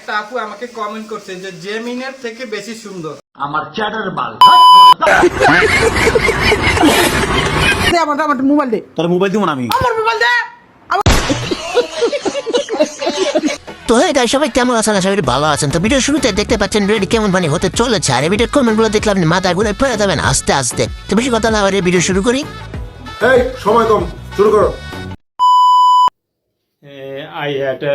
একটা আপু আমাকে কমেন্ট করছে যে জেমিনের থেকে বেশি সুন্দর। আমার চ্যাটার বাল আমার মোবাইল দে, তোর মোবাইল দিব না আমি। আমার মোবাইল দে। তো এটা সবাই কেমন আছেন? আশা করি ভালো আছেন। তো ভিডিও শুরুতে দেখতে পাচ্ছেন রেডি কেমন পানি হতে চলেছে, আর এই ভিডিওর কমেন্টগুলো দেখলে আপনি মাথা ঘুরে পড়ে যাবেন আস্তে আস্তে। তো বেশি কথা না বলে ভিডিও শুরু করি। এই সময় কম, শুরু করো। I had a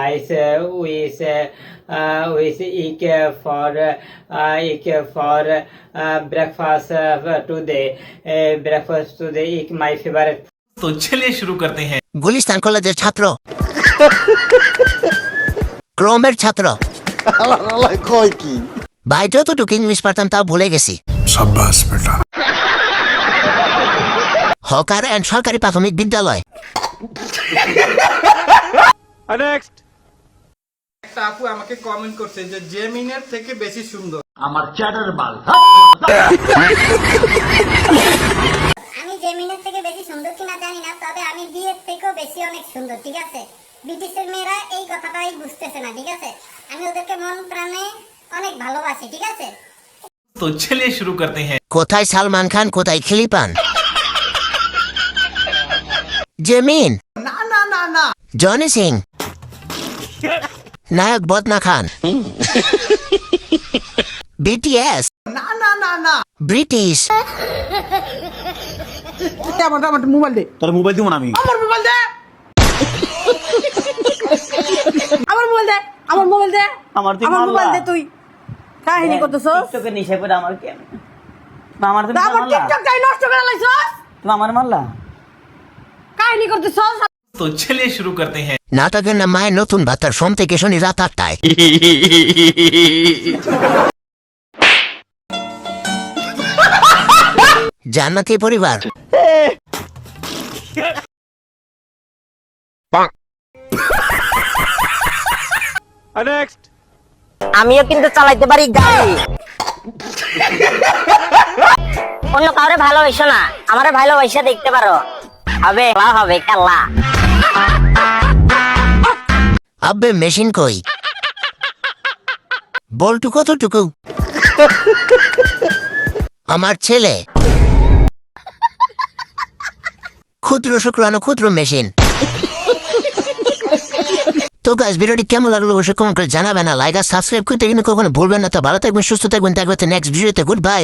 I say we say eat for breakfast today. Breakfast today is my favorite. तो चलिए शुरू करते हैं। গুলিস্তান কলেজের ছাত্র, ক্রমের ছাত্র ভাই, যতটুকু ইংলিশ পারতাম তাও ভুলে গেছি। সাব্বাস বেটা। হকার অ্যান্ড সরকারি প্রাথমিক বিদ্যালয়। একটা আপু আমাকে কমেন্ট করছে যে জেমিনের থেকে বেশি সুন্দর। আমার চ্যাটার বাল আমি জেমিনের থেকে বেশি সুন্দর কিনা জানি না, তবে আমি বিয়ের থেকেও বেশি অনেক সুন্দর, ঠিক আছে? ব্রিটিশের মেয়েরা এই কথাটাই বুঝতেছে না, ঠিক আছে? আমি ওদেরকে মন প্রাণে অনেক ভালোবাসি, ঠিক আছে? तो चलिए शुरू करते हैं। কোথায় সালমান খান, কোথায় খিলিপান? জেমিন না না না না, জনি সিং, নায়ক বদনা খান, বিটিএস, না না না না, ব্রিটিশ। আমার মোবাইল দে, তোর মোবাইল দিব না আমি। আমার মোবাইল দে। আমার মোবাইল দে, আমার মোবাইল দে, আমার তুই আমার মারলা। মোবাইল দে। তুই কাহিনী করতেছস? টিকটকে নিশা করে আমার কেন? আমার তুমি আমার মারলা? টিকটকটাই নষ্ট করে লাইছস। তুমি আমার মারলা? কাহিনী করতেছস? तो चलिए शुरू करते हैं। নাটকের নাম মায়ের নতুন বার্তার, সোম থেকে শনি রাত 8টায়। জান্নাতি পরিবার। আমিও কিন্তু চালাইতে পারি গাড়ি। অন্য কাউরে ভালোবাসো না, আমারে ভালোবাসা দেখতে পারো। হবে হবে খেলা। আব্বে মেশিন কই? বলটু কতটুকু? আমার ছেলে ক্ষুদ্র শুক্রাণু ক্ষুদ্র মেশিন। তো গাইস, ভিডিওটি কেমন লাগলো অবশ্যই কমেন্ট করে জানাবেন। লাইক আর সাবস্ক্রাইব করতে কিন্তু কখনো ভুলবেন না। তো ভালো থাকবেন, সুস্থ থাকবেন, দেখা হচ্ছে নেক্সট ভিডিওতে। Good bye.